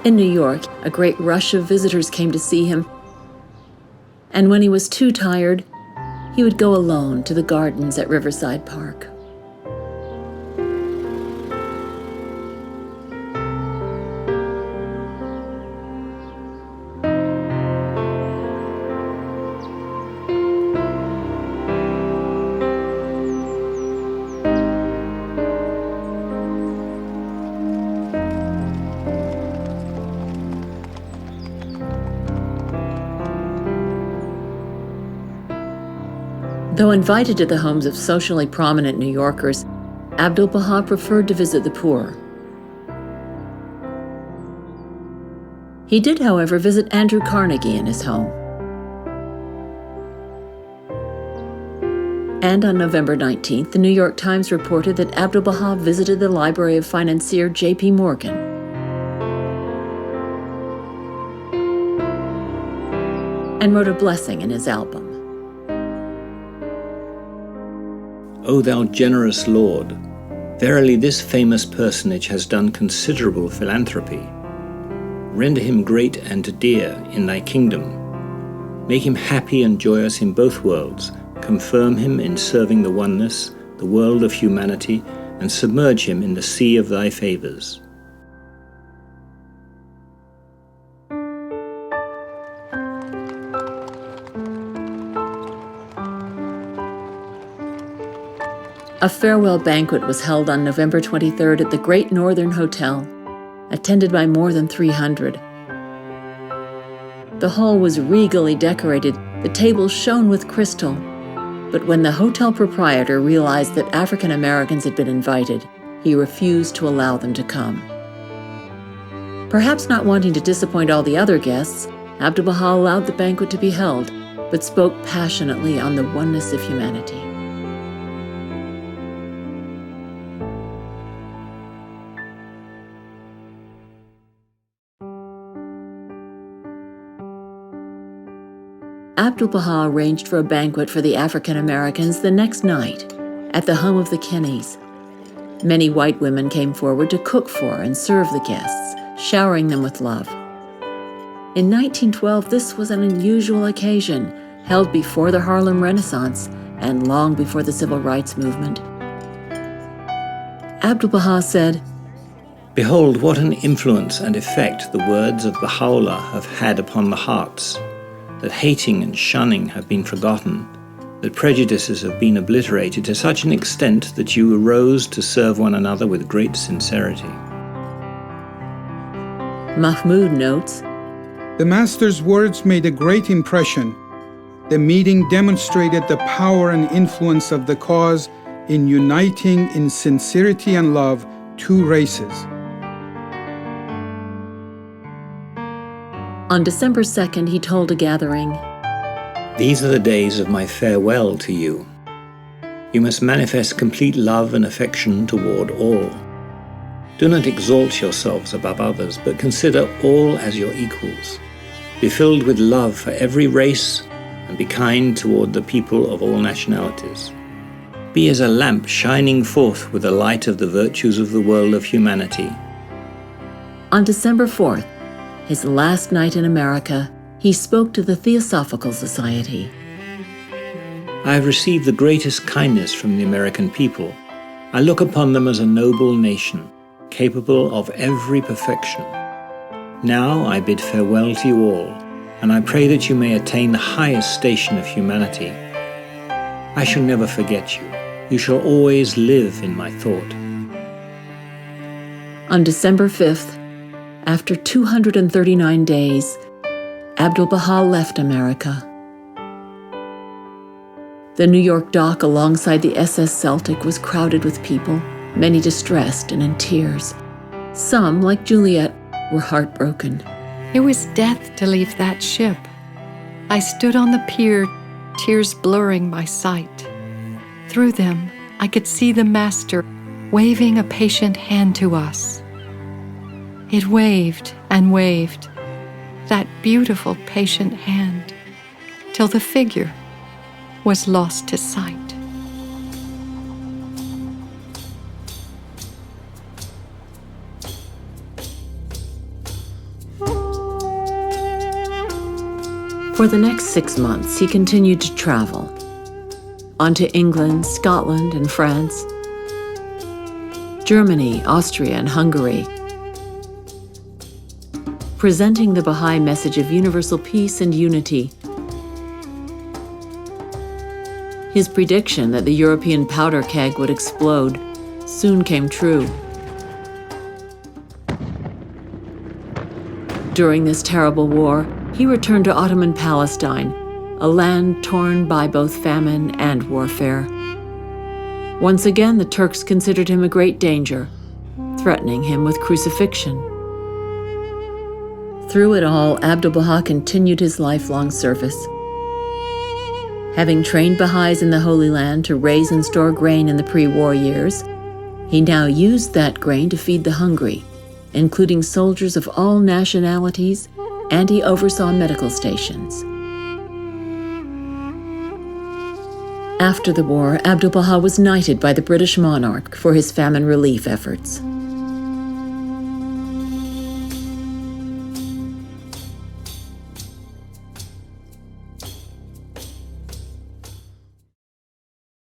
In New York, a great rush of visitors came to see him, and when he was too tired, he would go alone to the gardens at Riverside Park. Though invited to the homes of socially prominent New Yorkers, Abdu'l-Baha preferred to visit the poor. He did, however, visit Andrew Carnegie in his home. And on November 19th, the New York Times reported that Abdu'l-Baha visited the library of financier J.P. Morgan. And wrote a blessing in his album. O thou generous Lord, verily this famous personage has done considerable philanthropy. Render him great and dear in thy kingdom. Make him happy and joyous in both worlds. Confirm him in serving the oneness, the world of humanity, and submerge him in the sea of thy favors. A farewell banquet was held on November 23rd at the Great Northern Hotel, attended by more than 300. The hall was regally decorated, the tables shone with crystal, but when the hotel proprietor realized that African Americans had been invited, he refused to allow them to come. Perhaps not wanting to disappoint all the other guests, Abdu'l-Baha allowed the banquet to be held, but spoke passionately on the oneness of humanity. Abdu'l-Baha arranged for a banquet for the African Americans the next night at the home of the Kinneys. Many white women came forward to cook for and serve the guests, showering them with love. In 1912, this was an unusual occasion, held before the Harlem Renaissance and long before the Civil Rights Movement. Abdu'l-Baha said, Behold what an influence and effect the words of Baha'u'llah have had upon the hearts, that hating and shunning have been forgotten, that prejudices have been obliterated to such an extent that you arose to serve one another with great sincerity. Mahmoud notes, The Master's words made a great impression. The meeting demonstrated the power and influence of the cause in uniting in sincerity and love two races. On December 2nd, he told a gathering, These are the days of my farewell to you. You must manifest complete love and affection toward all. Do not exalt yourselves above others, but consider all as your equals. Be filled with love for every race, and be kind toward the people of all nationalities. Be as a lamp shining forth with the light of the virtues of the world of humanity. On December 4th, his last night in America, he spoke to the Theosophical Society. I have received the greatest kindness from the American people. I look upon them as a noble nation, capable of every perfection. Now I bid farewell to you all, and I pray that you may attain the highest station of humanity. I shall never forget you. You shall always live in my thought. On December 5th, after 239 days, Abdu'l-Baha left America. The New York dock alongside the SS Celtic was crowded with people, many distressed and in tears. Some, like Juliet, were heartbroken. It was death to leave that ship. I stood on the pier, tears blurring my sight. Through them, I could see the Master waving a patient hand to us. It waved and waved, that beautiful patient hand, till the figure was lost to sight. For the next 6 months, he continued to travel. On to England, Scotland, and France, Germany, Austria, and Hungary, presenting the Baha'i message of universal peace and unity. His prediction that the European powder keg would explode soon came true. During this terrible war, he returned to Ottoman Palestine, a land torn by both famine and warfare. Once again, the Turks considered him a great danger, threatening him with crucifixion. Through it all, Abdu'l-Baha continued his lifelong service. Having trained Baha'is in the Holy Land to raise and store grain in the pre-war years, he now used that grain to feed the hungry, including soldiers of all nationalities, and he oversaw medical stations. After the war, Abdu'l-Baha was knighted by the British monarch for his famine relief efforts.